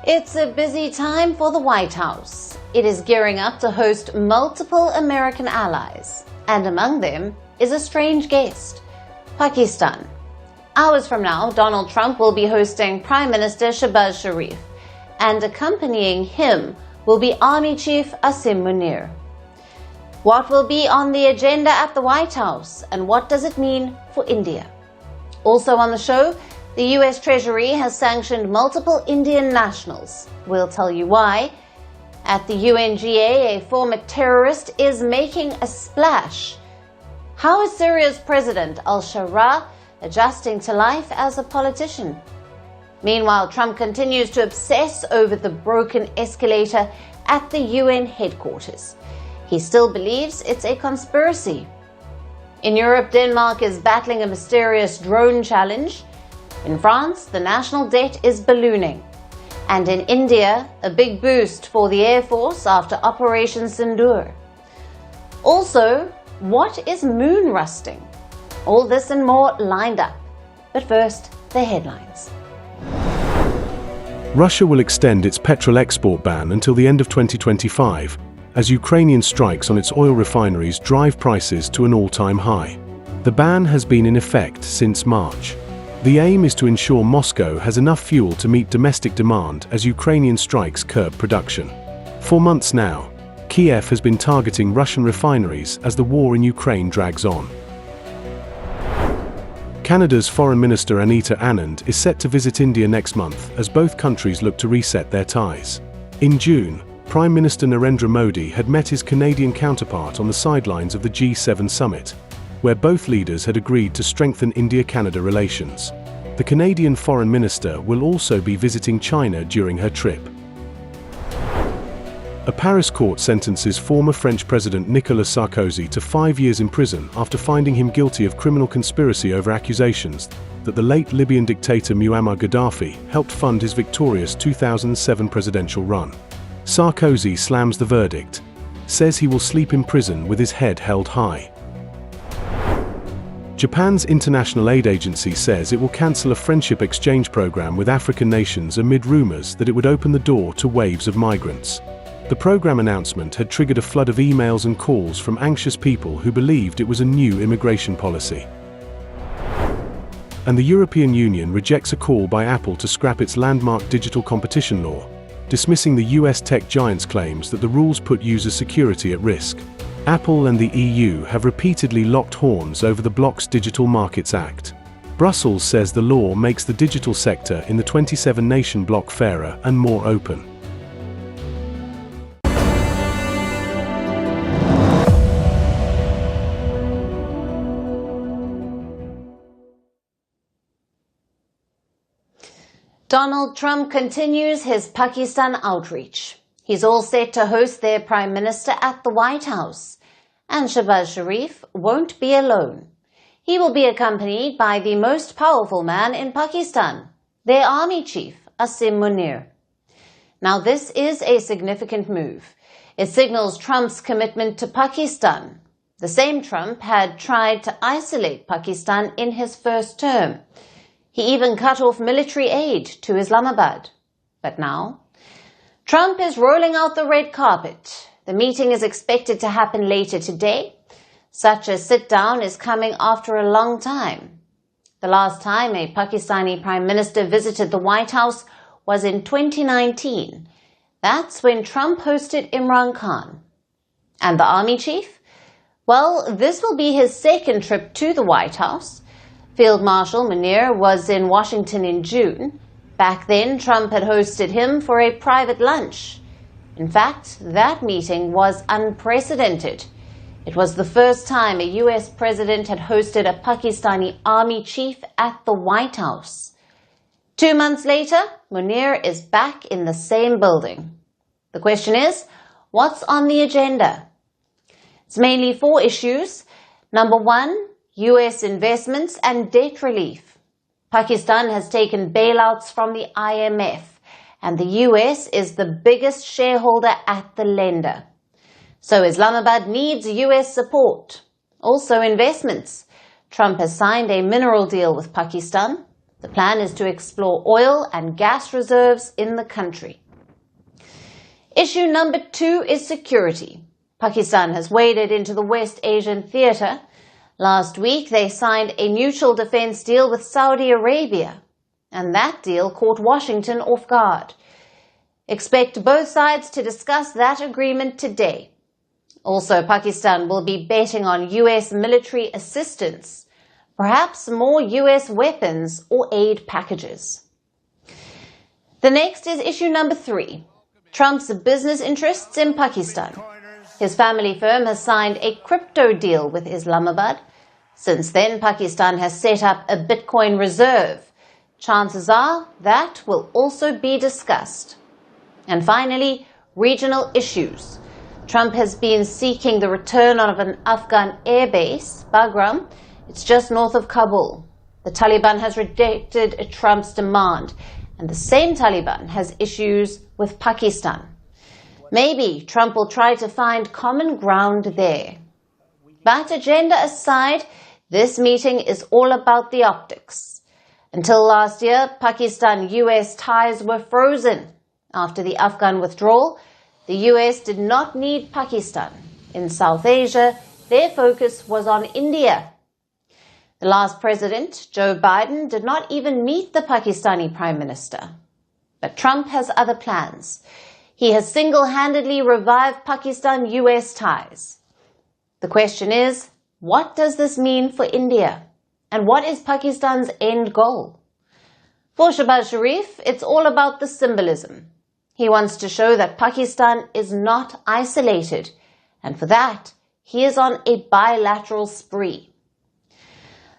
It's a busy time for the White House. It is gearing up to host multiple American allies, and among them is a strange guest, Pakistan. Hours from now, Donald Trump will be hosting Prime Minister Shehbaz Sharif, and accompanying him will be Army Chief Asim Munir. What will be on the agenda at the White House, and what does it mean for India? Also on the show, the US Treasury has sanctioned multiple Indian nationals. We'll tell you why. At the UNGA, a former terrorist is making a splash. How is Syria's President al-Shara adjusting to life as a politician? Meanwhile, Trump continues to obsess over the broken escalator at the UN headquarters. He still believes it's a conspiracy. In Europe, Denmark is battling a mysterious drone challenge. In France, the national debt is ballooning. And in India, a big boost for the Air Force after Operation Sindoor. Also, what is moon rusting? All this and more lined up. But first, the headlines. Russia will extend its petrol export ban until the end of 2025, as Ukrainian strikes on its oil refineries drive prices to an all-time high. The ban has been in effect since March. The aim is to ensure Moscow has enough fuel to meet domestic demand as Ukrainian strikes curb production. For months now, Kiev has been targeting Russian refineries as the war in Ukraine drags on. Canada's Foreign Minister Anita Anand is set to visit India next month as both countries look to reset their ties. In June, Prime Minister Narendra Modi had met his Canadian counterpart on the sidelines of the G7 summit, where both leaders had agreed to strengthen India-Canada relations. The Canadian Foreign Minister will also be visiting China during her trip. A Paris court sentences former French President Nicolas Sarkozy to 5 years in prison after finding him guilty of criminal conspiracy over accusations that the late Libyan dictator Muammar Gaddafi helped fund his victorious 2007 presidential run. Sarkozy slams the verdict, says he will sleep in prison with his head held high. Japan's International Aid Agency says it will cancel a friendship exchange program with African nations amid rumors that it would open the door to waves of migrants. The program announcement had triggered a flood of emails and calls from anxious people who believed it was a new immigration policy. And the European Union rejects a call by Apple to scrap its landmark digital competition law, dismissing the US tech giant's claims that the rules put user security at risk. Apple and the EU have repeatedly locked horns over the bloc's Digital Markets Act. Brussels says the law makes the digital sector in the 27-nation bloc fairer and more open. Donald Trump continues his Pakistan outreach. He's all set to host their Prime Minister at the White House. And Shehbaz Sharif won't be alone. He will be accompanied by the most powerful man in Pakistan, their Army Chief, Asim Munir. Now this is a significant move. It signals Trump's commitment to Pakistan. The same Trump had tried to isolate Pakistan in his first term. He even cut off military aid to Islamabad. But now, Trump is rolling out the red carpet. The meeting is expected to happen later today. Such a sit-down is coming after a long time. The last time a Pakistani Prime Minister visited the White House was in 2019. That's when Trump hosted Imran Khan. And the Army Chief? Well, this will be his second trip to the White House. Field Marshal Munir was in Washington in June. Back then, Trump had hosted him for a private lunch. In fact, that meeting was unprecedented. It was the first time a US president had hosted a Pakistani army chief at the White House. 2 months later, Munir is back in the same building. The question is, what's on the agenda? It's mainly 4 issues. Number 1, US investments and debt relief. Pakistan has taken bailouts from the IMF, and the US is the biggest shareholder at the lender. So Islamabad needs US support. Also investments. Trump has signed a mineral deal with Pakistan. The plan is to explore oil and gas reserves in the country. Issue number 2 is security. Pakistan has waded into the West Asian theatre. Last week, they signed a mutual defense deal with Saudi Arabia, and that deal caught Washington off guard. Expect both sides to discuss that agreement today. Also, Pakistan will be betting on US military assistance, perhaps more US weapons or aid packages. The next is issue number 3, Trump's business interests in Pakistan. His family firm has signed a crypto deal with Islamabad. Since then, Pakistan has set up a Bitcoin reserve. Chances are that will also be discussed. And finally, regional issues. Trump has been seeking the return of an Afghan air base, Bagram. It's just north of Kabul. The Taliban has rejected Trump's demand, and the same Taliban has issues with Pakistan. Maybe Trump will try to find common ground there. But agenda aside, this meeting is all about the optics. Until last year, Pakistan-US ties were frozen. After the Afghan withdrawal, the US did not need Pakistan. In South Asia, their focus was on India. The last president, Joe Biden, did not even meet the Pakistani Prime Minister. But Trump has other plans. He has single-handedly revived Pakistan-US ties. The question is, what does this mean for India? And what is Pakistan's end goal? For Shehbaz Sharif, it's all about the symbolism. He wants to show that Pakistan is not isolated, and for that, he is on a bilateral spree.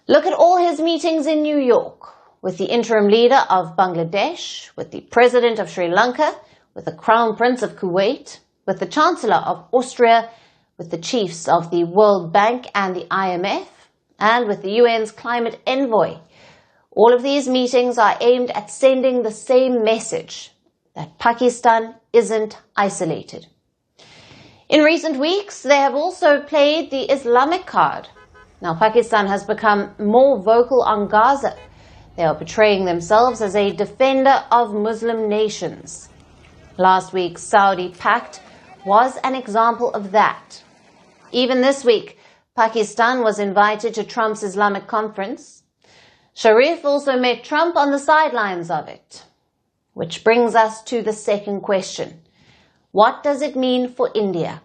Look at all his meetings in New York, with the interim leader of Bangladesh, with the president of Sri Lanka, with the Crown Prince of Kuwait, with the Chancellor of Austria, with the chiefs of the World Bank and the IMF, and with the UN's climate envoy. All of these meetings are aimed at sending the same message, that Pakistan isn't isolated. In recent weeks, they have also played the Islamic card. Now, Pakistan has become more vocal on Gaza. They are portraying themselves as a defender of Muslim nations. Last week's Saudi pact was an example of that. Even this week, Pakistan was invited to Trump's Islamic conference. Sharif also met Trump on the sidelines of it. Which brings us to the second question. What does it mean for India?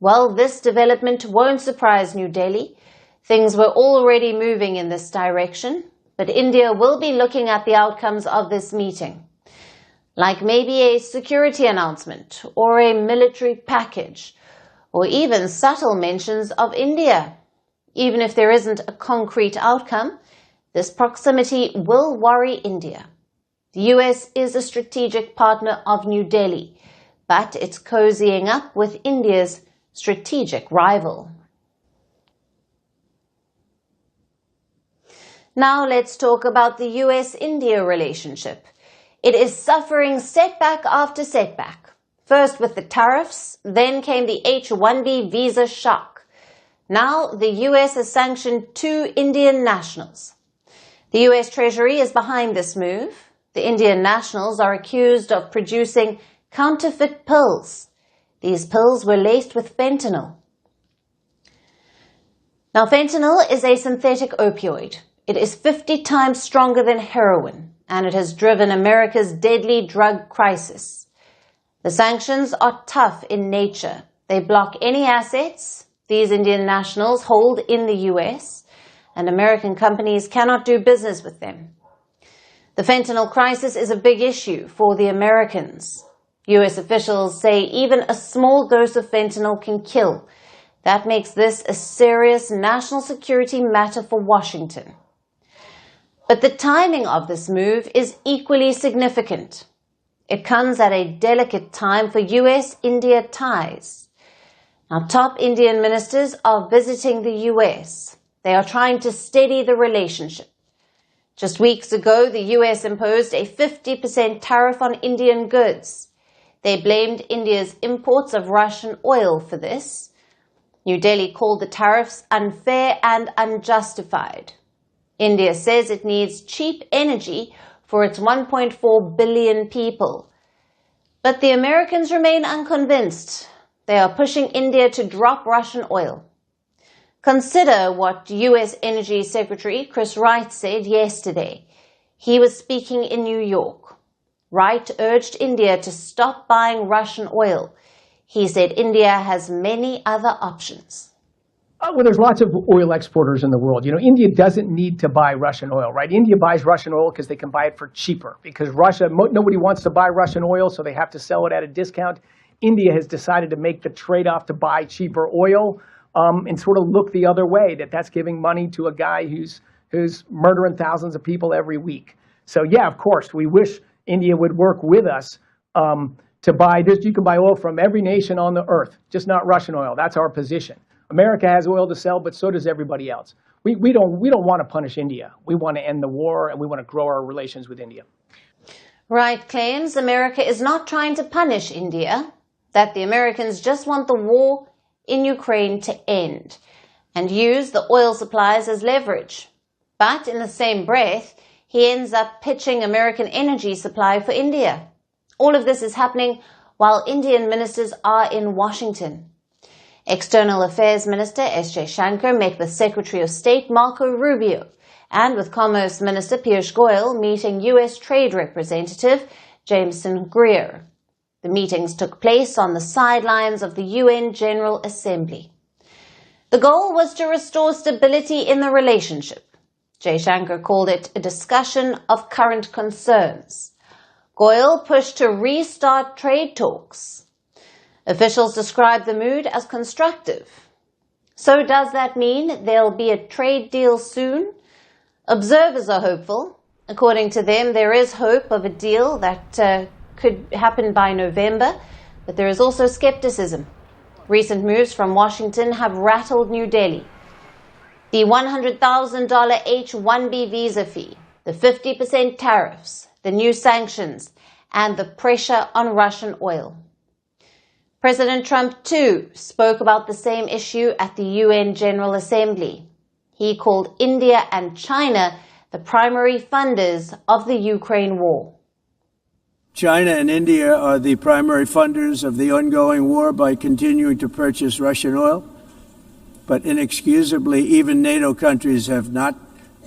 Well, this development won't surprise New Delhi. Things were already moving in this direction, but India will be looking at the outcomes of this meeting. Like maybe a security announcement or a military package, or even subtle mentions of India. Even if there isn't a concrete outcome, this proximity will worry India. The US is a strategic partner of New Delhi, but it's cozying up with India's strategic rival. Now let's talk about the US-India relationship. It is suffering setback after setback. First with the tariffs, then came the H-1B visa shock. Now the US has sanctioned 2 Indian nationals. The US Treasury is behind this move. The Indian nationals are accused of producing counterfeit pills. These pills were laced with fentanyl. Now, fentanyl is a synthetic opioid. It is 50 times stronger than heroin, and it has driven America's deadly drug crisis. The sanctions are tough in nature. They block any assets these Indian nationals hold in the US, and American companies cannot do business with them. The fentanyl crisis is a big issue for the Americans. US officials say even a small dose of fentanyl can kill. That makes this a serious national security matter for Washington. But the timing of this move is equally significant. It comes at a delicate time for US-India ties. Now, top Indian ministers are visiting the US. They are trying to steady the relationship. Just weeks ago, the US imposed a 50% tariff on Indian goods. They blamed India's imports of Russian oil for this. New Delhi called the tariffs unfair and unjustified. India says it needs cheap energy for its 1.4 billion people. But the Americans remain unconvinced. They are pushing India to drop Russian oil. Consider what U.S. Energy Secretary Chris Wright said yesterday. He was speaking in New York. Wright urged India to stop buying Russian oil. He said India has many other options. Well, there's lots of oil exporters in the world. India doesn't need to buy Russian oil, right? India buys Russian oil because they can buy it for cheaper. Because nobody wants to buy Russian oil, so they have to sell it at a discount. India has decided to make the trade-off to buy cheaper oil and sort of look the other way, that's giving money to a guy who's murdering thousands of people every week. So, yeah, of course, we wish India would work with us to buy this. You can buy oil from every nation on the earth, just not Russian oil. That's our position. America has oil to sell, but so does everybody else. We don't want to punish India. We want to end the war, and we want to grow our relations with India. Wright claims America is not trying to punish India, that the Americans just want the war in Ukraine to end and use the oil supplies as leverage. But in the same breath, he ends up pitching American energy supply for India. All of this is happening while Indian ministers are in Washington. External Affairs Minister S. Jaishankar met with Secretary of State Marco Rubio and with Commerce Minister Piyush Goyal meeting U.S. Trade Representative Jameson Greer. The meetings took place on the sidelines of the UN General Assembly. The goal was to restore stability in the relationship. Jaishankar called it a discussion of current concerns. Goyal pushed to restart trade talks. Officials described the mood as constructive. So does that mean there'll be a trade deal soon? Observers are hopeful. According to them, there is hope of a deal that could happen by November, but there is also skepticism. Recent moves from Washington have rattled New Delhi. The $100,000 H-1B visa fee, the 50% tariffs, the new sanctions, and the pressure on Russian oil. President Trump, too, spoke about the same issue at the UN General Assembly. He called India and China the primary funders of the Ukraine war. China and India are the primary funders of the ongoing war by continuing to purchase Russian oil. But inexcusably, even NATO countries have not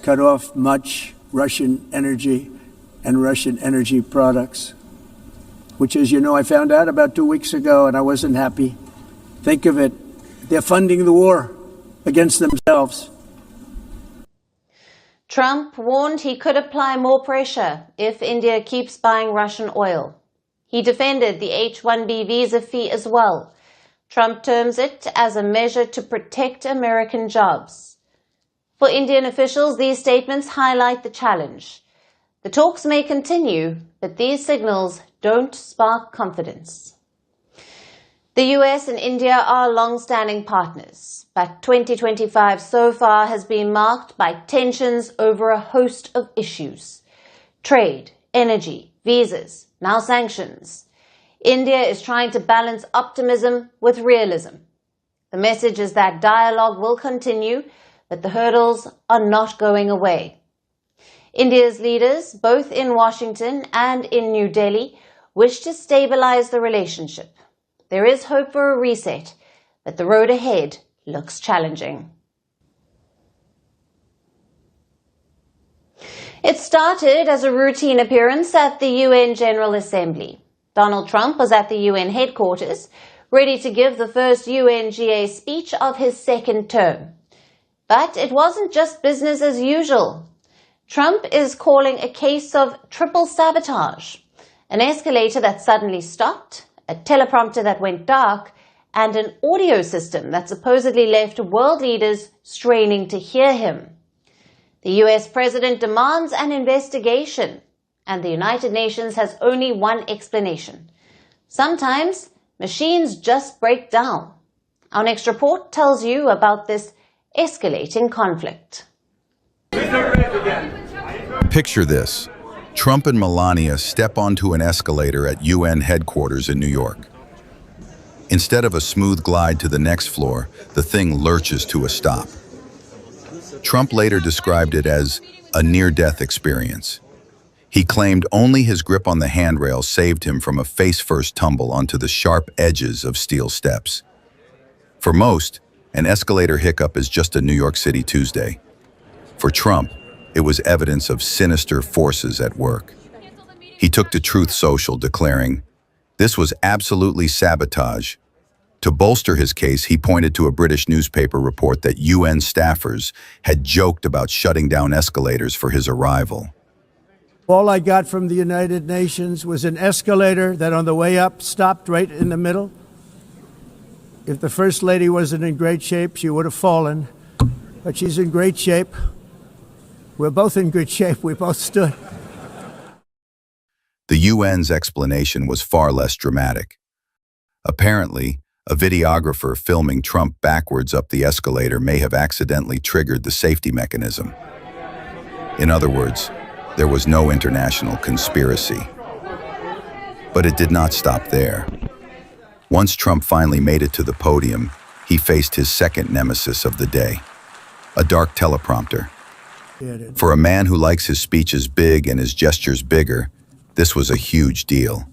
cut off much Russian energy and Russian energy products, which, as you know, I found out about 2 weeks ago, and I wasn't happy. Think of it. They're funding the war against themselves. Trump warned he could apply more pressure if India keeps buying Russian oil. He defended the H-1B visa fee as well. Trump terms it as a measure to protect American jobs. For Indian officials, these statements highlight the challenge. The talks may continue, but these signals don't spark confidence. The US and India are long-standing partners, but 2025 so far has been marked by tensions over a host of issues. Trade, energy, visas, now sanctions. India is trying to balance optimism with realism. The message is that dialogue will continue, but the hurdles are not going away. India's leaders, both in Washington and in New Delhi, wish to stabilize the relationship. There is hope for a reset, but the road ahead looks challenging. It started as a routine appearance at the UN General Assembly. Donald Trump was at the UN headquarters, ready to give the first UNGA speech of his second term. But it wasn't just business as usual. Trump is calling a case of triple sabotage, an escalator that suddenly stopped, a teleprompter that went dark, and an audio system that supposedly left world leaders straining to hear him. The US president demands an investigation, and the United Nations has only one explanation. Sometimes machines just break down. Our next report tells you about this escalating conflict. Picture this. Trump and Melania step onto an escalator at UN headquarters in New York. Instead of a smooth glide to the next floor, the thing lurches to a stop. Trump later described it as a near-death experience. He claimed only his grip on the handrail saved him from a face-first tumble onto the sharp edges of steel steps. For most, an escalator hiccup is just a New York City Tuesday. For Trump, it was evidence of sinister forces at work. He took to Truth Social, declaring, "This was absolutely sabotage." To bolster his case, he pointed to a British newspaper report that UN staffers had joked about shutting down escalators for his arrival. All I got from the United Nations was an escalator that on the way up stopped right in the middle. If the First Lady wasn't in great shape, she would have fallen. But she's in great shape. We're both in good shape. We both stood. The UN's explanation was far less dramatic. Apparently, a videographer filming Trump backwards up the escalator may have accidentally triggered the safety mechanism. In other words, there was no international conspiracy. But it did not stop there. Once Trump finally made it to the podium, he faced his second nemesis of the day, a dark teleprompter. For a man who likes his speeches big and his gestures bigger, this was a huge deal.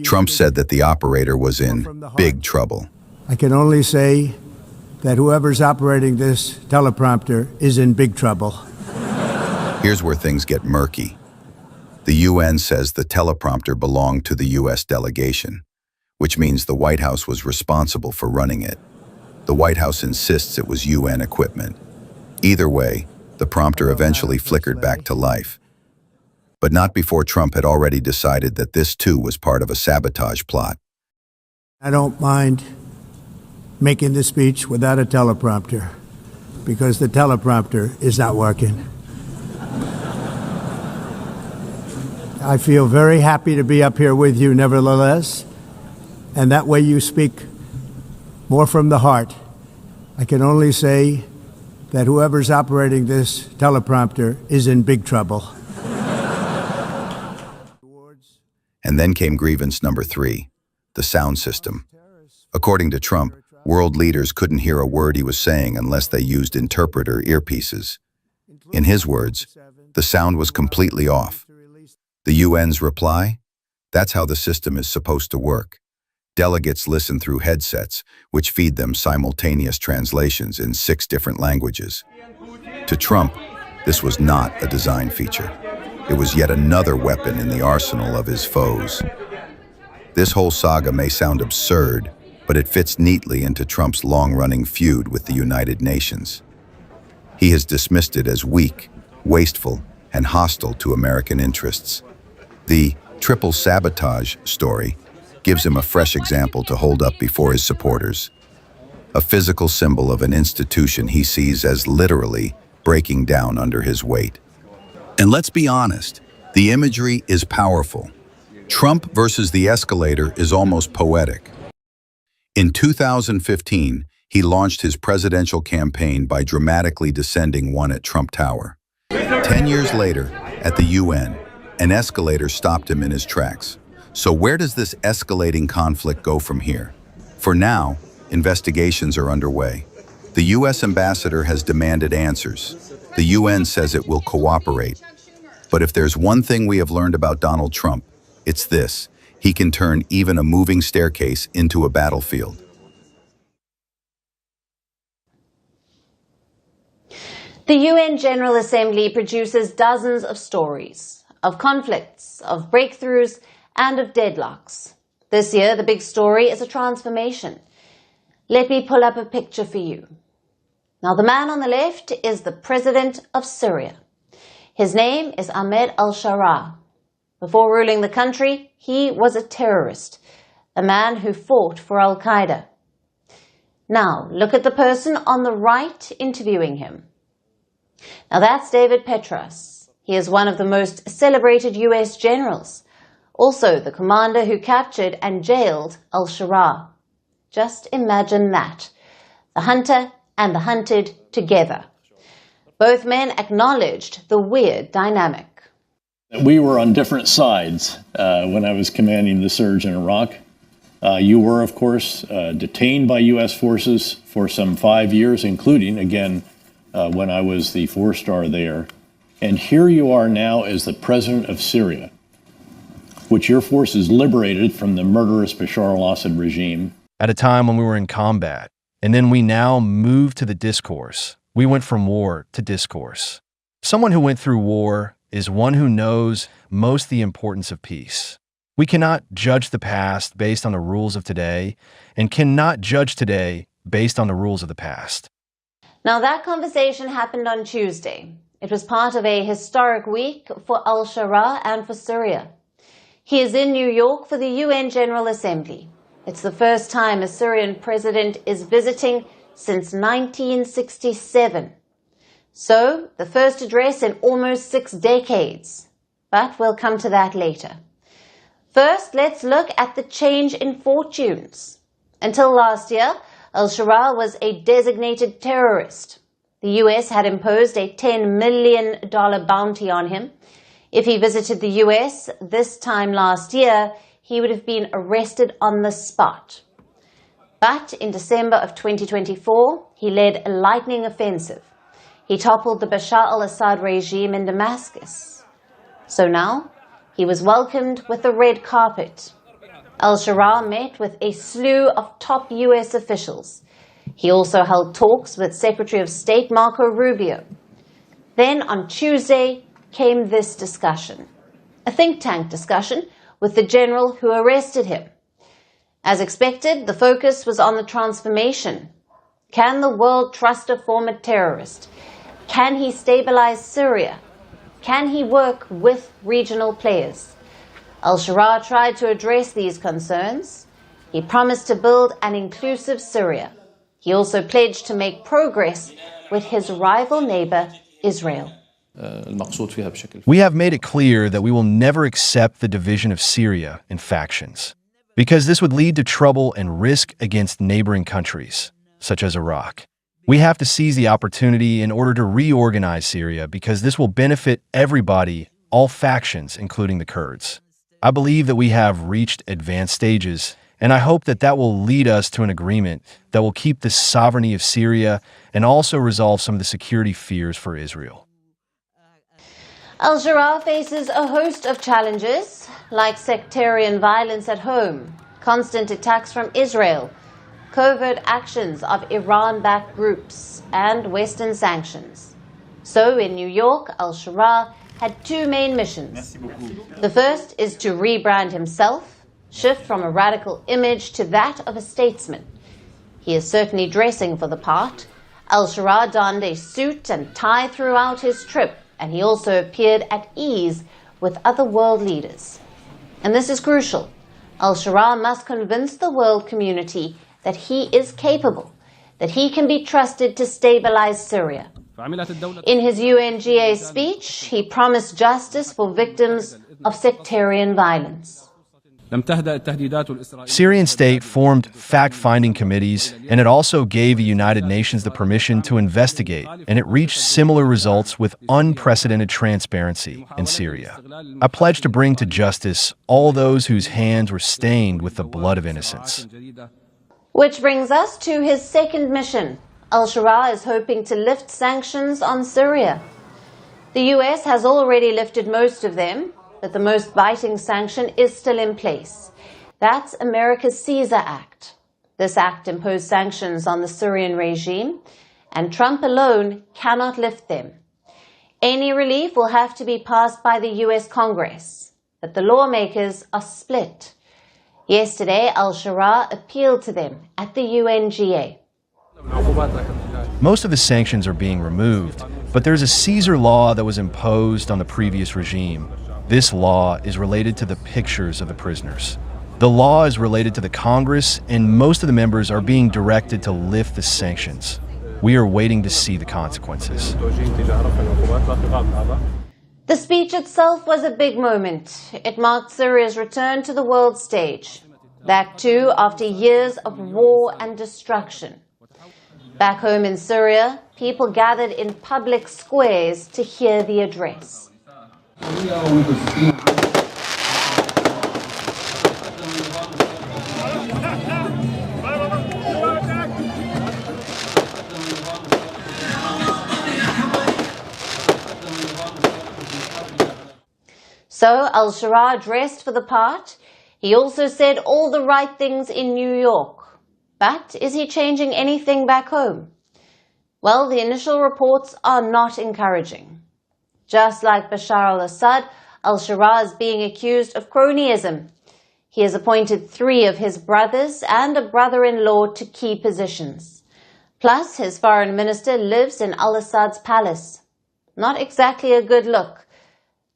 Trump said that the operator was in big trouble. I can only say that whoever's operating this teleprompter is in big trouble. Here's where things get murky. The UN says the teleprompter belonged to the US delegation, which means the White House was responsible for running it. The White House insists it was UN equipment. Either way, the prompter eventually flickered back to life. But not before Trump had already decided that this too was part of a sabotage plot. I don't mind making the speech without a teleprompter, because the teleprompter is not working. I feel very happy to be up here with you nevertheless, and that way you speak more from the heart. I can only say that whoever's operating this teleprompter is in big trouble. And then came grievance number 3, the sound system. According to Trump, world leaders couldn't hear a word he was saying unless they used interpreter earpieces. In his words, the sound was completely off. The UN's reply? That's how the system is supposed to work. Delegates listen through headsets, which feed them simultaneous translations in 6 different languages. To Trump, this was not a design feature. It was yet another weapon in the arsenal of his foes. This whole saga may sound absurd, but it fits neatly into Trump's long-running feud with the United Nations. He has dismissed it as weak, wasteful, and hostile to American interests. The triple sabotage story gives him a fresh example to hold up before his supporters. A physical symbol of an institution he sees as literally breaking down under his weight. And let's be honest, the imagery is powerful. Trump versus the escalator is almost poetic. In 2015, he launched his presidential campaign by dramatically descending one at Trump Tower. 10 years later, at the UN, an escalator stopped him in his tracks. So where does this escalating conflict go from here? For now, investigations are underway. The US ambassador has demanded answers. The UN says it will cooperate. But if there's one thing we have learned about Donald Trump, it's this: he can turn even a moving staircase into a battlefield. The UN General Assembly produces dozens of stories, of conflicts, of breakthroughs, and of deadlocks. This year, the big story is a transformation. Let me pull up a picture for you. Now, the man on the left is the president of Syria. His name is Ahmed al-Sharaa. Before ruling the country, he was a terrorist, a man who fought for al-Qaeda. Now, look at the person on the right interviewing him. Now, that's David Petraeus. He is one of the most celebrated US generals, also the commander who captured and jailed al-Sharaa. Just imagine that. The hunter and the hunted together. Both men acknowledged the weird dynamic. We were on different sides when I was commanding the surge in Iraq. You were, of course, detained by U.S. forces for some 5 years, including, again, when I was the 4-star there. And here you are now as the president of Syria, which your forces liberated from the murderous Bashar al-Assad regime. At a time when we were in combat, and then we now move to the discourse. We went from war to discourse. Someone who went through war is one who knows most the importance of peace. We cannot judge the past based on the rules of today, and cannot judge today based on the rules of the past. Now that conversation happened on Tuesday. It was part of a historic week for al-Shara and for Syria. He is in New York for the UN General Assembly. It's the first time a Syrian president is visiting since 1967. So, the first address in almost 6 decades. But we'll come to that later. First, let's look at the change in fortunes. Until last year, al-Shara was a designated terrorist. The US had imposed a $10 million bounty on him. If he visited the US this time last year, he would have been arrested on the spot. But in December of 2024, he led a lightning offensive. He toppled the Bashar al-Assad regime in Damascus. So now, he was welcomed with a red carpet. Al-Shara met with a slew of top US officials. He also held talks with Secretary of State Marco Rubio. Then on Tuesday came this discussion, a think tank discussion with the general who arrested him. As expected, the focus was on the transformation. Can the world trust a former terrorist? Can he stabilize Syria? Can he work with regional players? Al-Shara tried to address these concerns. He promised to build an inclusive Syria. He also pledged to make progress with his rival neighbor, Israel. We have made it clear that we will never accept the division of Syria in factions, because this would lead to trouble and risk against neighboring countries, such as Iraq. We have to seize the opportunity in order to reorganize Syria, because this will benefit everybody, all factions, including the Kurds. I believe that we have reached advanced stages, and I hope that that will lead us to an agreement that will keep the sovereignty of Syria and also resolve some of the security fears for Israel. Al-Shara faces a host of challenges, like sectarian violence at home, constant attacks from Israel, covert actions of Iran-backed groups, and Western sanctions. So in New York, Al-Shara had 2 main missions. The first is to rebrand himself, shift from a radical image to that of a statesman. He is certainly dressing for the part. Al-Shara donned a suit and tie throughout his trip, and he also appeared at ease with other world leaders. And this is crucial. Al-Shara must convince the world community that he is capable, that he can be trusted to stabilize Syria. In his UNGA speech, he promised justice for victims of sectarian violence. Syrian state formed fact-finding committees, and it also gave the United Nations the permission to investigate, and it reached similar results with unprecedented transparency in Syria. I pledge to bring to justice all those whose hands were stained with the blood of innocents. Which brings us to his second mission. Al-Shara is hoping to lift sanctions on Syria. The US has already lifted most of them, but the most biting sanction is still in place. That's America's Caesar Act. This act imposed sanctions on the Syrian regime, and Trump alone cannot lift them. Any relief will have to be passed by the US Congress, but the lawmakers are split. Yesterday, Al-Shara appealed to them at the UNGA. Most of the sanctions are being removed, but there's a Caesar law that was imposed on the previous regime. This law is related to the pictures of the prisoners. The law is related to the Congress, and most of the members are being directed to lift the sanctions. We are waiting to see the consequences. The speech itself was a big moment. It marked Syria's return to the world stage. That too after years of war and destruction. Back home in Syria, people gathered in public squares to hear the address. So al-Shara dressed for the part. He also said all the right things in New York. But is he changing anything back home? Well, the initial reports are not encouraging. Just like Bashar al-Assad, al-Shara is being accused of cronyism. He has appointed 3 of his brothers and a brother-in-law to key positions. Plus, his foreign minister lives in al-Assad's palace. Not exactly a good look.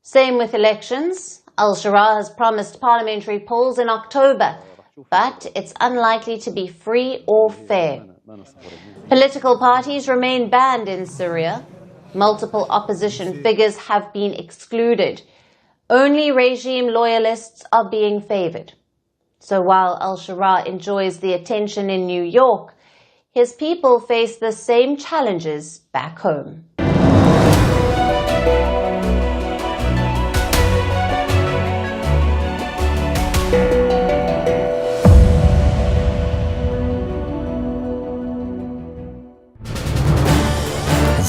Same with elections. Al-Shara has promised parliamentary polls in October, but it's unlikely to be free or fair. Political parties remain banned in Syria. Multiple opposition figures have been excluded. Only regime loyalists are being favoured. So while al-Shara enjoys the attention in New York, his people face the same challenges back home.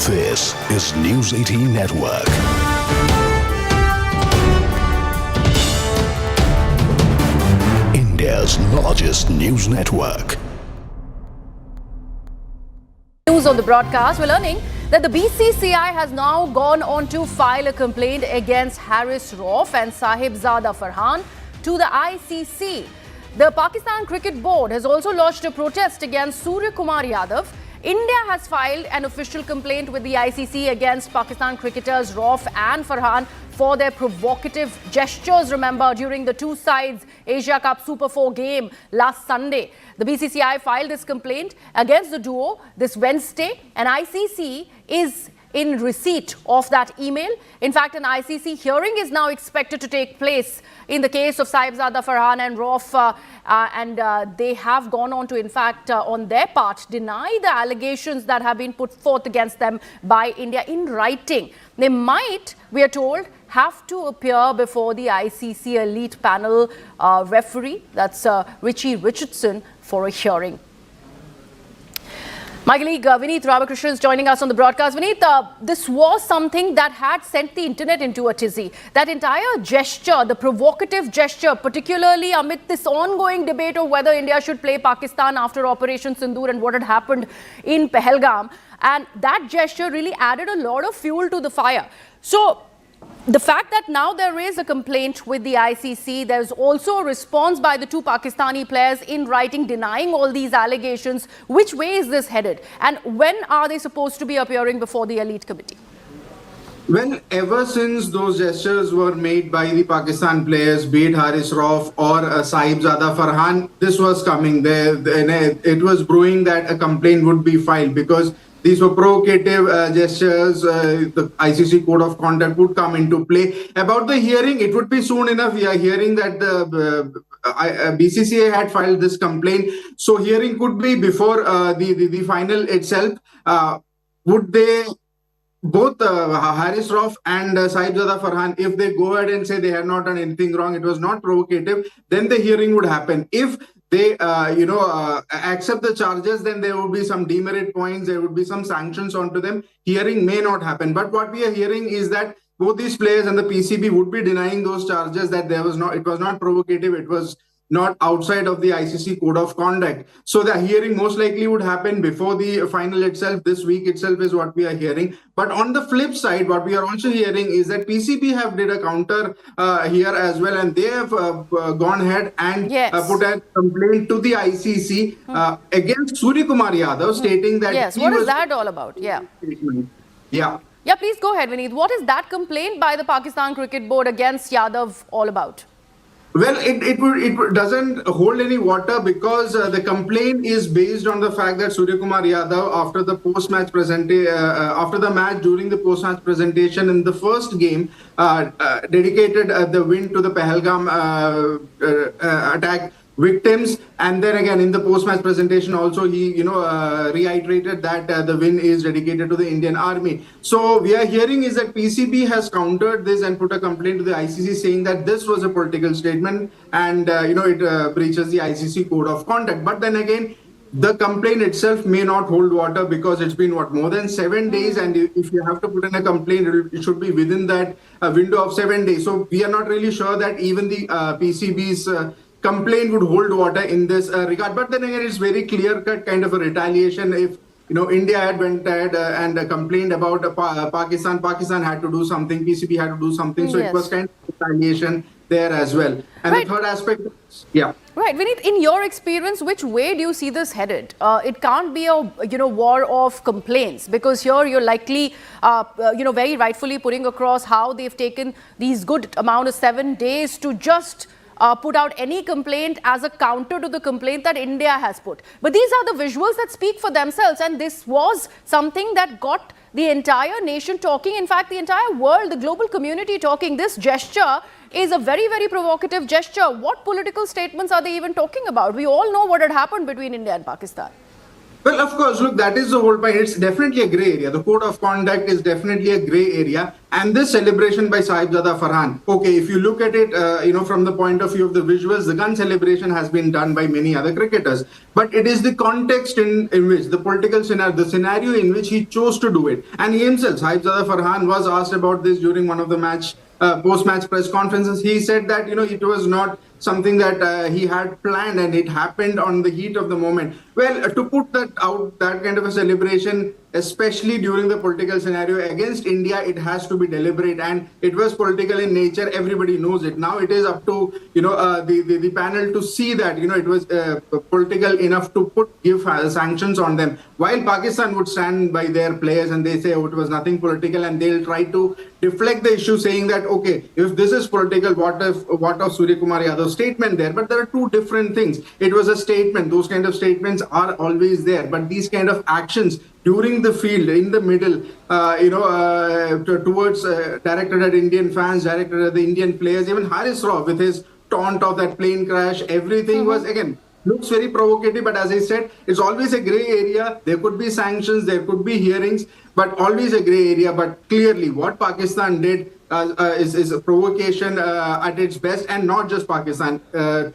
This is News 18 Network. India's largest news network. News on the broadcast, we're learning that the BCCI has now gone on to file a complaint against Haris Rauf and Sahibzada Farhan to the ICC. The Pakistan Cricket Board has also lodged a protest against Surya Kumar Yadav. India has filed an official complaint with the ICC against Pakistan cricketers Rauf and Farhan for their provocative gestures, remember, during the two sides Asia Cup Super 4 game last Sunday. The BCCI filed this complaint against the duo this Wednesday, and ICC is in receipt of that email. In fact, an ICC hearing is now expected to take place in the case of Sahibzada Farhan and Rauf, and they have gone on to, in fact, on their part, deny the allegations that have been put forth against them by India in writing. They might, we are told, have to appear before the ICC elite panel referee, that's Richie Richardson, for a hearing. My colleague Vineet Ramakrishnan is joining us on the broadcast. Vineet, this was something that had sent the internet into a tizzy. That entire gesture, the provocative gesture, particularly amid this ongoing debate of whether India should play Pakistan after Operation Sindoor and what had happened in Pahalgam. And that gesture really added a lot of fuel to the fire. So the fact that now there is a complaint with the ICC, there's also a response by the two Pakistani players in writing denying all these allegations. Which way is this headed? And when are they supposed to be appearing before the elite committee? Well, ever since those gestures were made by the Pakistan players, be it Haris Rauf or Sahibzada Farhan, this was coming. It was brewing that a complaint would be filed because these were provocative gestures. The ICC Code of Conduct would come into play. About the hearing, it would be soon enough. We are hearing that the BCCI had filed this complaint. So hearing could be before the final itself. Would they, both Haris Rauf and Sahibzada Farhan, if they go ahead and say they have not done anything wrong, it was not provocative, then the hearing would happen. If they, accept the charges, then there would be some demerit points, there would be some sanctions onto them. Hearing may not happen. But what we are hearing is that both these players and the PCB would be denying those charges, that it was not provocative, it was not outside of the ICC Code of Conduct. So the hearing most likely would happen before the final itself. This week itself is what we are hearing. But on the flip side, what we are also hearing is that PCB have did a counter here as well, and they have gone ahead and put a complaint to the ICC against Surya Kumar Yadav, stating that... Yes, what is that all about? Yeah. Yeah, please go ahead, Vineet. What is that complaint by the Pakistan Cricket Board against Yadav all about? Well, it doesn't hold any water because the complaint is based on the fact that Surya Kumar Yadav, after the post-match after the match, during the post-match presentation in the first game, dedicated the win to the Pahalgam attack victims, and then again in the post-match presentation also he reiterated that the win is dedicated to the Indian Army. So we are hearing is that PCB has countered this and put a complaint to the ICC saying that this was a political statement and it breaches the ICC Code of Conduct. But then again, the complaint itself may not hold water because it's been more than 7 days, and if you have to put in a complaint, it should be within that window of 7 days. So we are not really sure that even the PCB's complaint would hold water in this regard. But then again, it's very clear-cut kind of a retaliation. If India had went ahead and complained about Pakistan, Pakistan had to do something, PCB had to do something. So it was kind of retaliation there as well. And the third aspect, Right, Vineet, in your experience, which way do you see this headed? It can't be a war of complaints, because here you're likely very rightfully putting across how they've taken these good amount of 7 days to just put out any complaint as a counter to the complaint that India has put. But these are the visuals that speak for themselves, and this was something that got the entire nation talking. In fact, the entire world, the global community talking. This gesture is a very, very provocative gesture. What political statements are they even talking about? We all know what had happened between India and Pakistan. Well, of course, look, that is the whole point. It's definitely a grey area. The code of conduct is definitely a grey area. And this celebration by Sahibzada Farhan, okay, if you look at it, from the point of view of the visuals, the gun celebration has been done by many other cricketers. But it is the context in which, the political scenario, the scenario in which he chose to do it. And he himself, Sahibzada Farhan, was asked about this during one of the post-match press conferences. He said that, it was not something that he had planned, and it happened on the heat of the moment. Well, to put that out, that kind of a celebration, especially during the political scenario against India, it has to be deliberate, and it was political in nature. Everybody knows it. Now it is up to the panel to see that it was political enough to give sanctions on them. While Pakistan would stand by their players and they say, it was nothing political, and they'll try to deflect the issue, saying that, okay, if this is political, what of Surya Kumar Yadav's statement there? But there are two different things. It was a statement. Those kind of statements are always there, but these kind of actions during the field, in the middle, towards directed at Indian fans, directed at the Indian players, even Haris Rauf with his taunt of that plane crash, everything was, again, looks very provocative. But as I said, it's always a grey area. There could be sanctions, there could be hearings, but always a grey area. But clearly what Pakistan did is a provocation at its best, and not just Pakistan.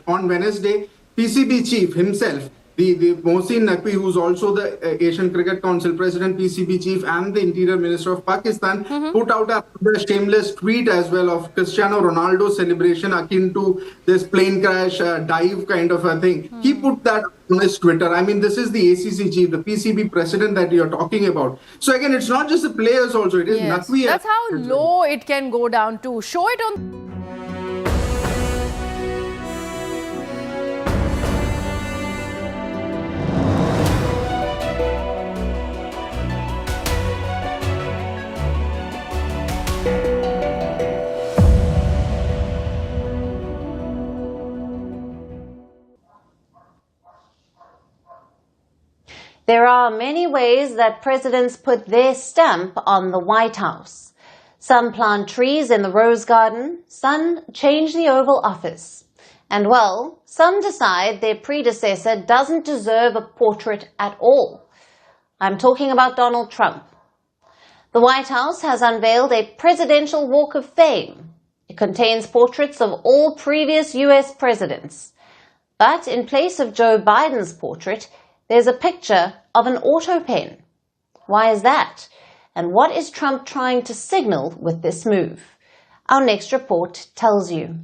On Wednesday, PCB chief himself, the Mohsin Naqvi, who's also the Asian Cricket Council president, PCB chief, and the Interior Minister of Pakistan, put out a shameless tweet as well of Cristiano Ronaldo's celebration akin to this plane crash dive kind of a thing. He put that on his Twitter. I mean, this is the ACC chief, the PCB president that you're talking about. So again, it's not just the players also, it is Naqvi. That's how low it can go down to. Show it on... There are many ways that presidents put their stamp on the White House. Some plant trees in the Rose Garden, some change the Oval Office. And well, some decide their predecessor doesn't deserve a portrait at all. I'm talking about Donald Trump. The White House has unveiled a presidential walk of fame. It contains portraits of all previous US presidents. But in place of Joe Biden's portrait, there's a picture of an auto pen. Why is that? And what is Trump trying to signal with this move? Our next report tells you.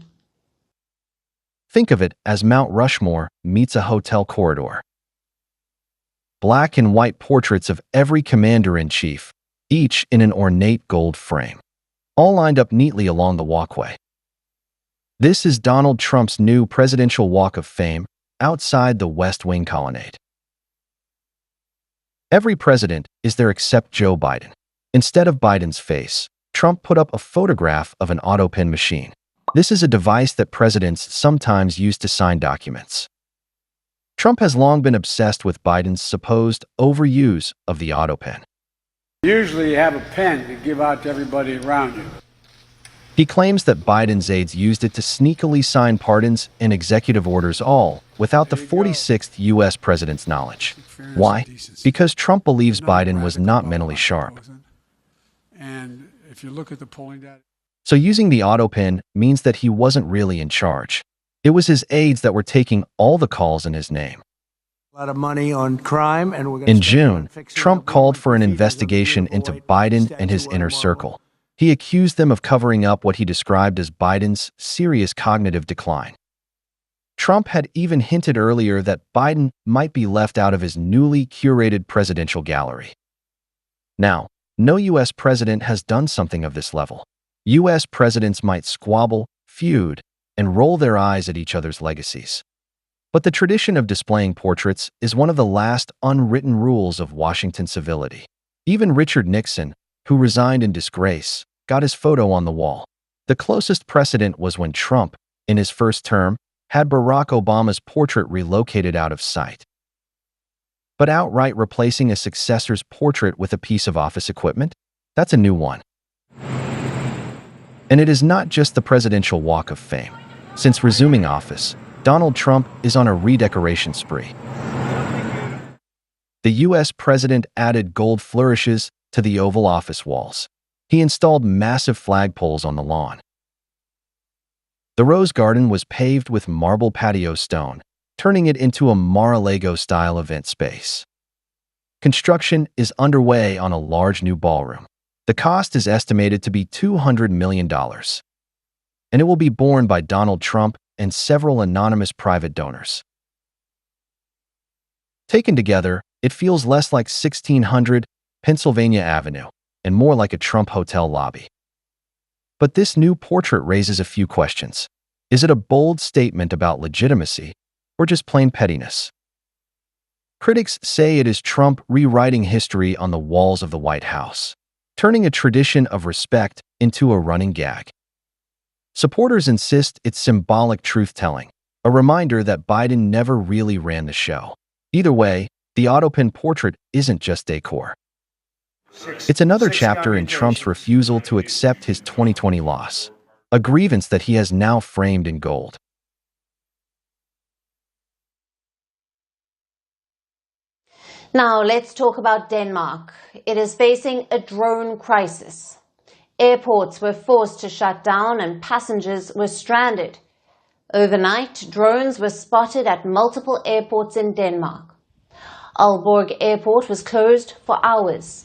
Think of it as Mount Rushmore meets a hotel corridor. Black and white portraits of every commander-in-chief, each in an ornate gold frame, all lined up neatly along the walkway. This is Donald Trump's new presidential walk of fame outside the West Wing colonnade. Every president is there except Joe Biden. Instead of Biden's face, Trump put up a photograph of an auto pen machine. This is a device that presidents sometimes use to sign documents. Trump has long been obsessed with Biden's supposed overuse of the auto pen. Usually you have a pen to give out to everybody around you. He claims that Biden's aides used it to sneakily sign pardons and executive orders, all without the 46th U.S. president's knowledge. Why? Because Trump believes Biden was not mentally sharp. And if you look at the polling data... So using the auto pen means that he wasn't really in charge. It was his aides that were taking all the calls in his name. A lot of money on crime, and we're In June, Trump called for an investigation into Biden and his inner circle. He accused them of covering up what he described as Biden's serious cognitive decline. Trump had even hinted earlier that Biden might be left out of his newly curated presidential gallery. Now, no U.S. president has done something of this level. U.S. presidents might squabble, feud, and roll their eyes at each other's legacies. But the tradition of displaying portraits is one of the last unwritten rules of Washington civility. Even Richard Nixon, who resigned in disgrace, got his photo on the wall. The closest precedent was when Trump, in his first term, had Barack Obama's portrait relocated out of sight. But outright replacing a successor's portrait with a piece of office equipment? That's a new one. And it is not just the Presidential Walk of Fame. Since resuming office, Donald Trump is on a redecoration spree. The U.S. president added gold flourishes to the Oval Office walls. He installed massive flagpoles on the lawn. The Rose Garden was paved with marble patio stone, turning it into a Mar-a-Lago-style event space. Construction is underway on a large new ballroom. The cost is estimated to be $200 million, and it will be borne by Donald Trump and several anonymous private donors. Taken together, it feels less like 1600 Pennsylvania Avenue and more like a Trump hotel lobby. But this new portrait raises a few questions. Is it a bold statement about legitimacy or just plain pettiness? Critics say it is Trump rewriting history on the walls of the White House, turning a tradition of respect into a running gag. Supporters insist it's symbolic truth-telling, a reminder that Biden never really ran the show. Either way, the autopin portrait isn't just decor. It's another chapter in Trump's refusal to accept his 2020 loss, a grievance that he has now framed in gold. Now let's talk about Denmark. It is facing a drone crisis. Airports were forced to shut down and passengers were stranded. Overnight, drones were spotted at multiple airports in Denmark. Aalborg Airport was closed for hours.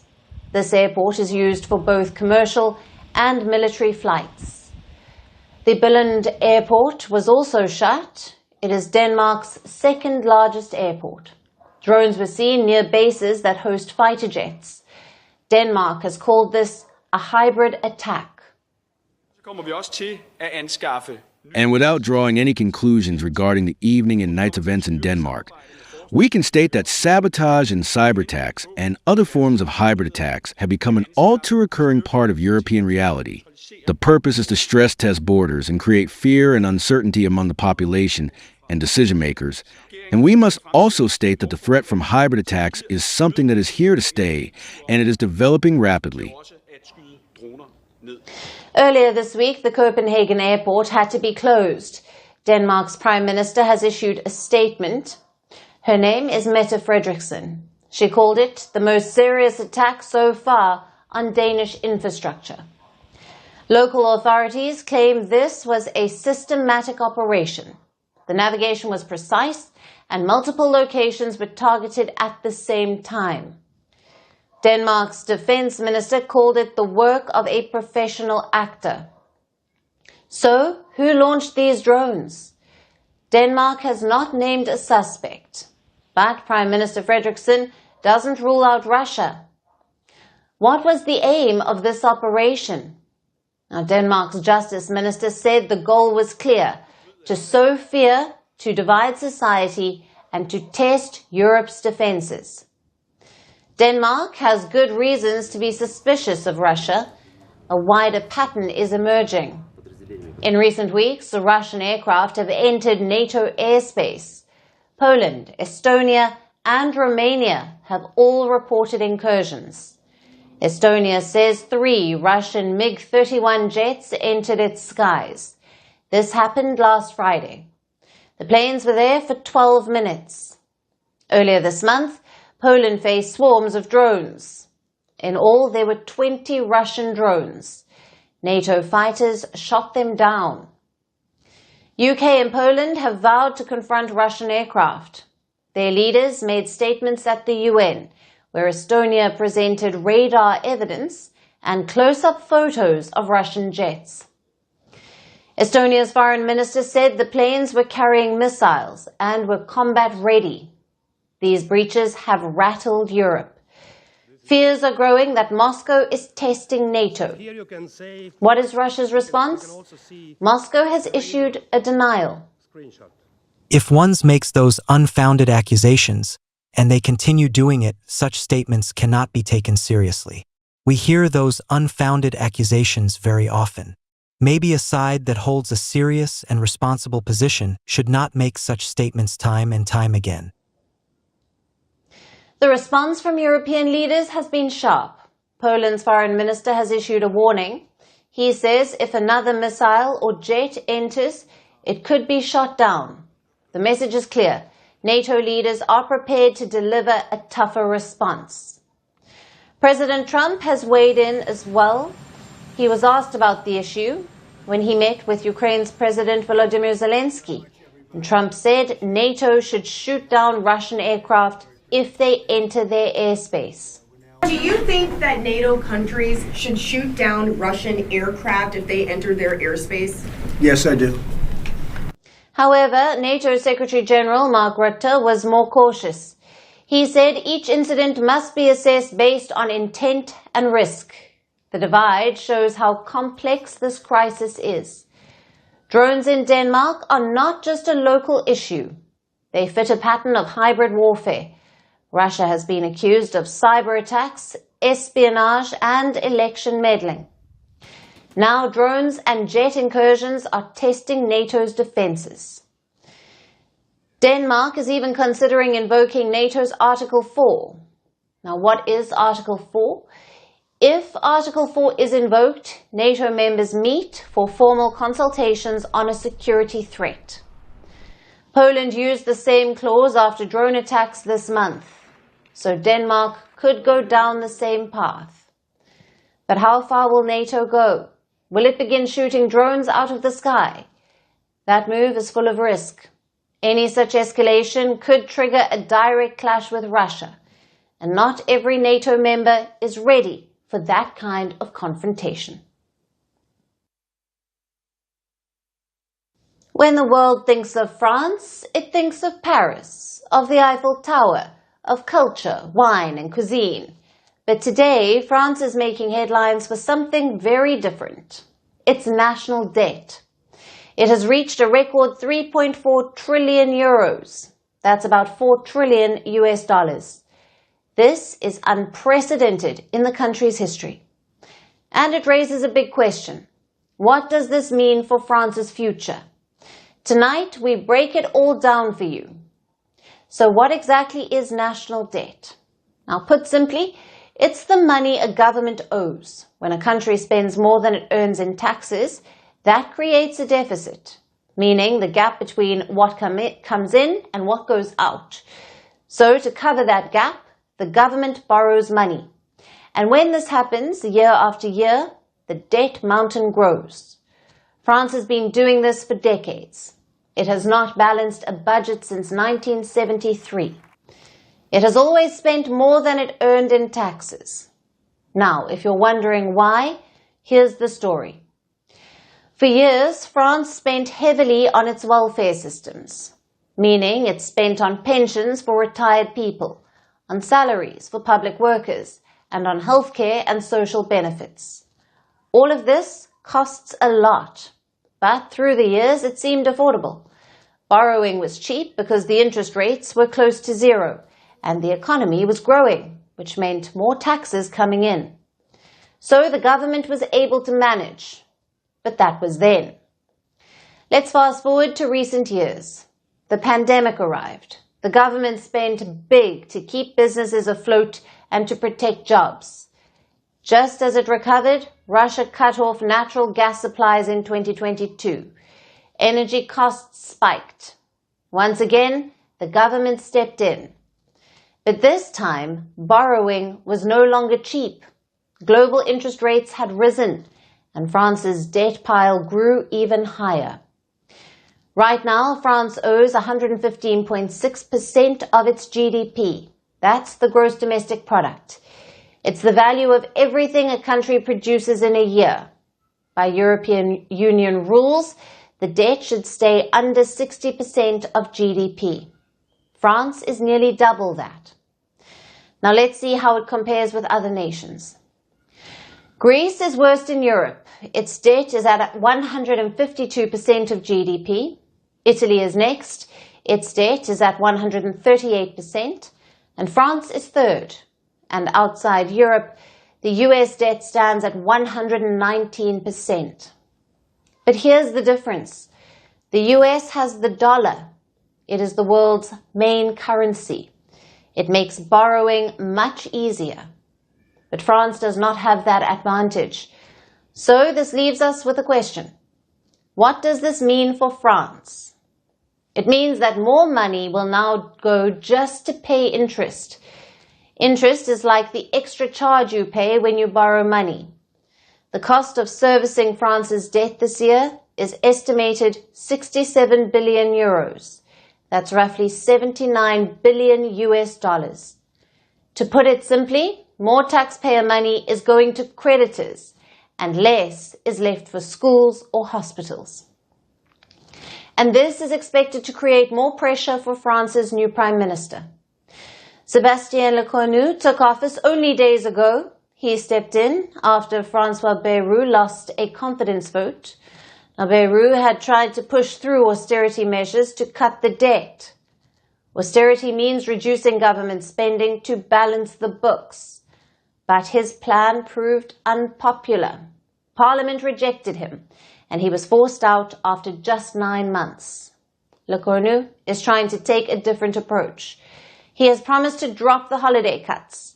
This airport is used for both commercial and military flights. The Billund Airport was also shut. It is Denmark's second largest airport. Drones were seen near bases that host fighter jets. Denmark has called this a hybrid attack. And without drawing any conclusions regarding the evening and night events in Denmark, we can state that sabotage and cyber attacks and other forms of hybrid attacks have become an all-too-recurring part of European reality. The purpose is to stress test borders and create fear and uncertainty among the population and decision-makers. And we must also state that the threat from hybrid attacks is something that is here to stay, and it is developing rapidly. Earlier this week, the Copenhagen airport had to be closed. Denmark's Prime Minister has issued a statement. Her name is Mette Frederiksen. She called it the most serious attack so far on Danish infrastructure. Local authorities claim this was a systematic operation. The navigation was precise and multiple locations were targeted at the same time. Denmark's defense minister called it the work of a professional actor. So, who launched these drones? Denmark has not named a suspect, but Prime Minister Frederiksen doesn't rule out Russia. What was the aim of this operation? Now, Denmark's justice minister said the goal was clear: to sow fear, to divide society, and to test Europe's defenses. Denmark has good reasons to be suspicious of Russia. A wider pattern is emerging. In recent weeks, the Russian aircraft have entered NATO airspace. Poland, Estonia, and Romania have all reported incursions. Estonia says 3 Russian MiG-31 jets entered its skies. This happened last Friday. The planes were there for 12 minutes. Earlier this month, Poland faced swarms of drones. In all, there were 20 Russian drones. NATO fighters shot them down. UK and Poland have vowed to confront Russian aircraft. Their leaders made statements at the UN, where Estonia presented radar evidence and close-up photos of Russian jets. Estonia's foreign minister said the planes were carrying missiles and were combat ready. These breaches have rattled Europe. Fears are growing that Moscow is testing NATO. What is Russia's response? Moscow has issued a denial. If one makes those unfounded accusations, and they continue doing it, such statements cannot be taken seriously. We hear those unfounded accusations very often. Maybe a side that holds a serious and responsible position should not make such statements time and time again. The response from European leaders has been sharp. Poland's foreign minister has issued a warning. He says if another missile or jet enters, it could be shot down. The message is clear. NATO leaders are prepared to deliver a tougher response. President Trump has weighed in as well. He was asked about the issue when he met with Ukraine's President Volodymyr Zelensky. And Trump said NATO should shoot down Russian aircraft if they enter their airspace. Do you think that NATO countries should shoot down Russian aircraft if they enter their airspace? Yes, I do. However, NATO Secretary General Mark Rutte was more cautious. He said each incident must be assessed based on intent and risk. The divide shows how complex this crisis is. Drones in Denmark are not just a local issue. They fit a pattern of hybrid warfare. Russia has been accused of cyber attacks, espionage, and election meddling. Now drones and jet incursions are testing NATO's defenses. Denmark is even considering invoking NATO's Article 4. Now, what is Article 4? If Article 4 is invoked, NATO members meet for formal consultations on a security threat. Poland used the same clause after drone attacks this month, so Denmark could go down the same path. But how far will NATO go? Will it begin shooting drones out of the sky? That move is full of risk. Any such escalation could trigger a direct clash with Russia, and not every NATO member is ready for that kind of confrontation. When the world thinks of France, it thinks of Paris, of the Eiffel Tower, of culture, wine and cuisine. But today, France is making headlines for something very different. Its national debt. It has reached a record 3.4 trillion euros. That's about $4 trillion US dollars. This is unprecedented in the country's history. And it raises a big question. What does this mean for France's future? Tonight, we break it all down for you. So what exactly is national debt? Now, put simply, it's the money a government owes. When a country spends more than it earns in taxes, that creates a deficit, meaning the gap between what comes in and what goes out. So to cover that gap, the government borrows money. And when this happens year after year, the debt mountain grows. France has been doing this for decades. It has not balanced a budget since 1973. It has always spent more than it earned in taxes. Now, if you're wondering why, here's the story. For years, France spent heavily on its welfare systems, meaning it spent on pensions for retired people, on salaries for public workers, and on healthcare and social benefits. All of this costs a lot, but through the years it seemed affordable. Borrowing was cheap because the interest rates were close to zero, and the economy was growing, which meant more taxes coming in. So the government was able to manage, but that was then. Let's fast forward to recent years. The pandemic arrived. The government spent big to keep businesses afloat and to protect jobs. Just as it recovered, Russia cut off natural gas supplies in 2022. Energy costs spiked. Once again, the government stepped in. But this time, borrowing was no longer cheap. Global interest rates had risen, and France's debt pile grew even higher. Right now, France owes 115.6% of its GDP. That's the gross domestic product. It's the value of everything a country produces in a year. By European Union rules, the debt should stay under 60% of GDP. France is nearly double that. Now let's see how it compares with other nations. Greece is worst in Europe. Its debt is at 152% of GDP. Italy is next. Its debt is at 138%. And France is third. And outside Europe, the US debt stands at 119%. But here's the difference. The US has the dollar. It is the world's main currency. It makes borrowing much easier. But France does not have that advantage. So this leaves us with a question. What does this mean for France? It means that more money will now go just to pay interest. Interest is like the extra charge you pay when you borrow money. The cost of servicing France's debt this year is estimated 67 billion euros. That's roughly 79 billion US dollars. To put it simply, more taxpayer money is going to creditors and less is left for schools or hospitals. And this is expected to create more pressure for France's new Prime Minister. Sébastien Lecornu took office only days ago. He stepped in after François Bayrou lost a confidence vote. Now, Bayrou had tried to push through austerity measures to cut the debt. Austerity means reducing government spending to balance the books. But his plan proved unpopular. Parliament rejected him, and he was forced out after just 9 months. Lecornu is trying to take a different approach. He has promised to drop the holiday cuts,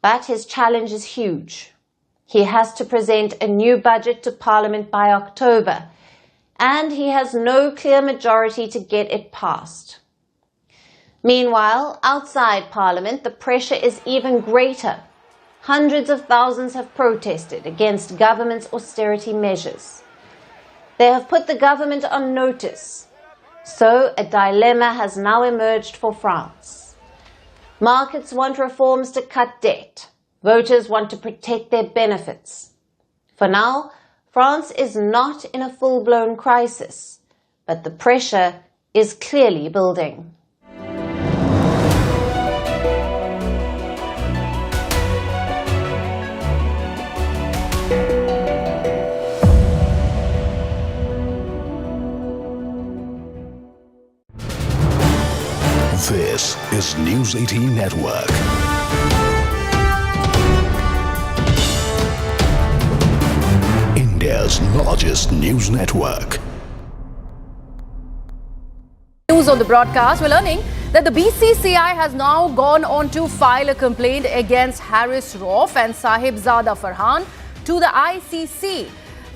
but his challenge is huge. He has to present a new budget to Parliament by October, and he has no clear majority to get it passed. Meanwhile, outside Parliament, the pressure is even greater. Hundreds of thousands have protested against government's austerity measures. They have put the government on notice. So a dilemma has now emerged for France. Markets want reforms to cut debt. Voters want to protect their benefits. For now, France is not in a full-blown crisis, but the pressure is clearly building. This is News 18 Network. India's largest news network. News on the broadcast, we're learning that the BCCI has now gone on to file a complaint against Haris Rauf and Sahibzada Farhan to the ICC.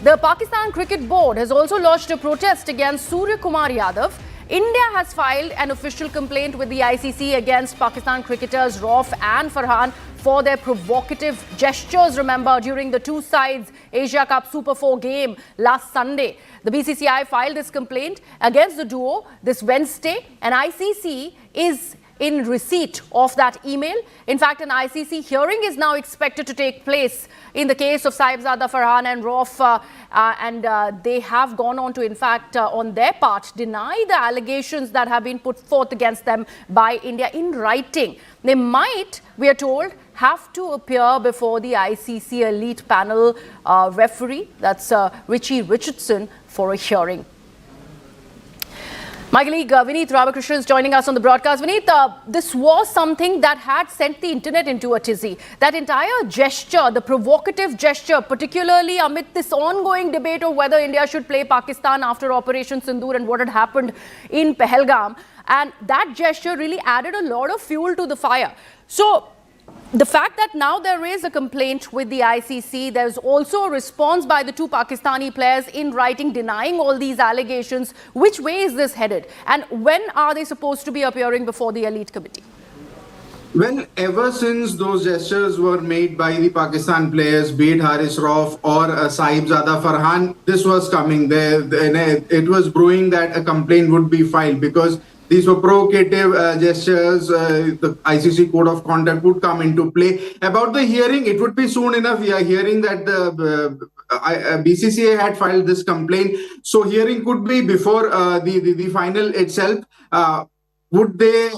The Pakistan Cricket Board has also lodged a protest against Surya Kumar Yadav. India has filed an official complaint with the ICC against Pakistan cricketers Rauf and Farhan for their provocative gestures, remember, during the two sides Asia Cup Super 4 game last Sunday. The BCCI filed this complaint against the duo this Wednesday, and ICC is in receipt of that email. In fact, an ICC hearing is now expected to take place in the case of Sahibzada Farhan and Rauf, and they have gone on to, in fact, on their part, deny the allegations that have been put forth against them by India in writing. They might, we are told, have to appear before the ICC elite panel referee, that's Richie Richardson, for a hearing. My colleague Vineet Ramakrishnan is joining us on the broadcast. Vineet, this was something that had sent the internet into a tizzy. That entire gesture, the provocative gesture, particularly amid this ongoing debate of whether India should play Pakistan after Operation Sindoor and what had happened in Pahalgam. And that gesture really added a lot of fuel to the fire. So the fact that now there is a complaint with the ICC, there's also a response by the two Pakistani players in writing denying all these allegations. Which way is this headed? And when are they supposed to be appearing before the elite committee? Well, ever since those gestures were made by the Pakistan players, be it Haris Rauf or Sahibzada Farhan, this was coming. It was brewing that a complaint would be filed because these were provocative gestures. The ICC Code of Conduct would come into play. About the hearing, it would be soon enough. We are hearing that the BCCI had filed this complaint. So hearing could be before the final itself. Would they...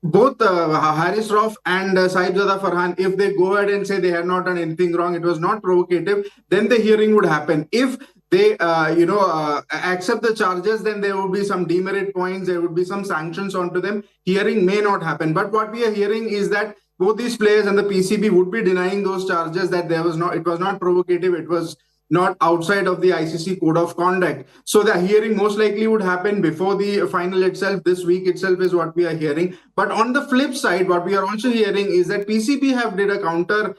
Both Haris Rauf and Sahibzada Farhan, if they go ahead and say they had not done anything wrong, it was not provocative, then the hearing would happen. If they, accept the charges, then there would be some demerit points, there would be some sanctions onto them. Hearing may not happen. But what we are hearing is that both these players and the PCB would be denying those charges, that it was not provocative, it was not outside of the ICC Code of Conduct. So the hearing most likely would happen before the final itself. This week itself is what we are hearing. But on the flip side, what we are also hearing is that PCB have did a counter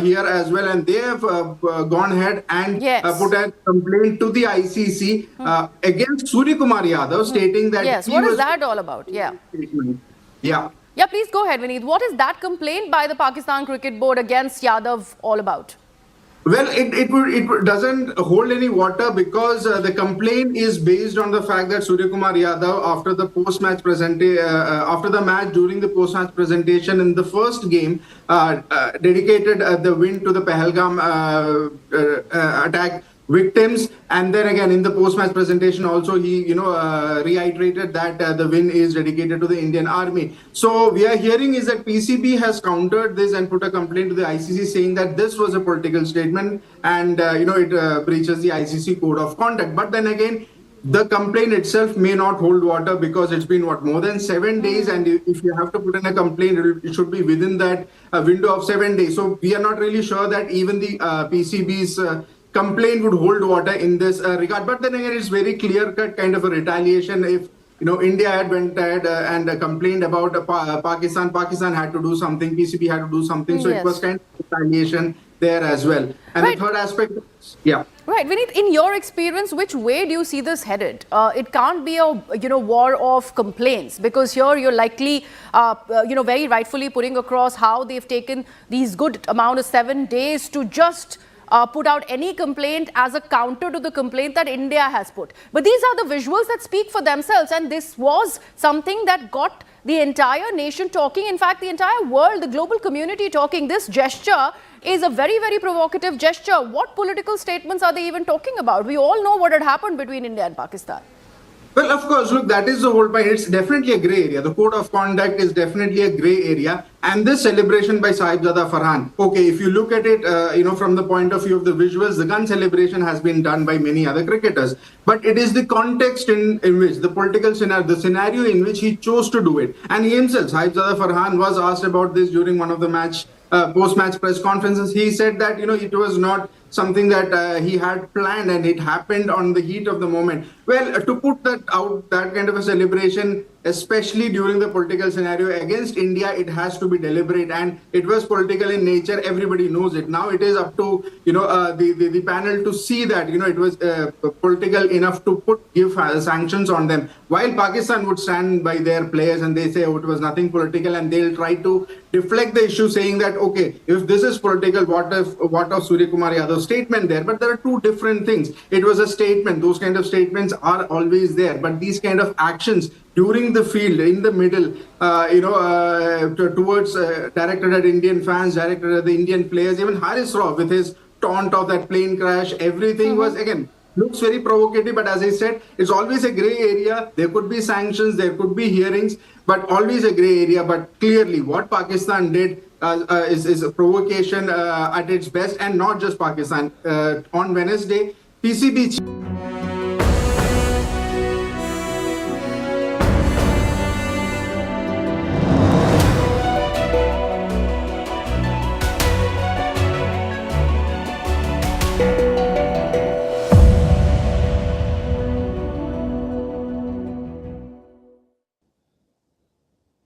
here as well, and they have gone ahead and put a complaint to the ICC against Surya Kumar Yadav, stating that... Yes, what is that all about? Yeah. Yeah. Yeah, please go ahead, Vineet. What is that complaint by the Pakistan Cricket Board against Yadav all about? Well, it doesn't hold any water because the complaint is based on the fact that Surya Kumar Yadav, after the post-match during the post-match presentation in the first game, dedicated the win to the Pahalgam attack victims, and then again in the post-match presentation also he reiterated that the win is dedicated to the Indian Army. So we are hearing is that PCB has countered this and put a complaint to the ICC saying that this was a political statement and it breaches the ICC Code of Conduct. But then again, the complaint itself may not hold water because it's been more than 7 days, and if you have to put in a complaint, it should be within that window of 7 days. So we are not really sure that even the PCB's complaint would hold water in this regard. But then again, it's very clear-cut kind of a retaliation. If India had went ahead and complained about Pakistan had to do something, PCB had to do something. So it was kind of retaliation there as well. And the third aspect, Right, Vineet, in your experience, which way do you see this headed? It can't be a war of complaints, because here you're likely very rightfully putting across how they've taken these good amount of 7 days to just put out any complaint as a counter to the complaint that India has put. But these are the visuals that speak for themselves, and this was something that got the entire nation talking. In fact, the entire world, the global community talking. This gesture is a very, very provocative gesture. What political statements are they even talking about? We all know what had happened between India and Pakistan. Well, of course, look, that is the whole point. It's definitely a grey area. The Code of Conduct is definitely a grey area. And this celebration by Sahibzada Farhan, okay, if you look at it, from the point of view of the visuals, the gun celebration has been done by many other cricketers. But it is the context in which, the political scenario, the scenario in which he chose to do it. And he himself, Sahibzada Farhan, was asked about this during one of the post-match press conferences. He said that, it was not something that he had planned, and it happened on the heat of the moment. Well, to put that out, that kind of a celebration, especially during the political scenario against India, it has to be deliberate, and it was political in nature. Everybody knows it. Now it is up to the panel to see that it was political enough to give sanctions on them. While Pakistan would stand by their players and they say, it was nothing political, and they'll try to deflect the issue, saying that, okay, if this is political, what of Surya Kumar Yadav's statement there? But there are two different things. It was a statement. Those kind of statements are always there, but these kind of actions during the field, in the middle, towards directed at Indian fans, directed at the Indian players, even Haris Rauf with his taunt of that plane crash, everything was, again, looks very provocative. But as I said, it's always a grey area. There could be sanctions, there could be hearings, but always a grey area. But clearly what Pakistan did is a provocation at its best, and not just Pakistan. On Wednesday, PCB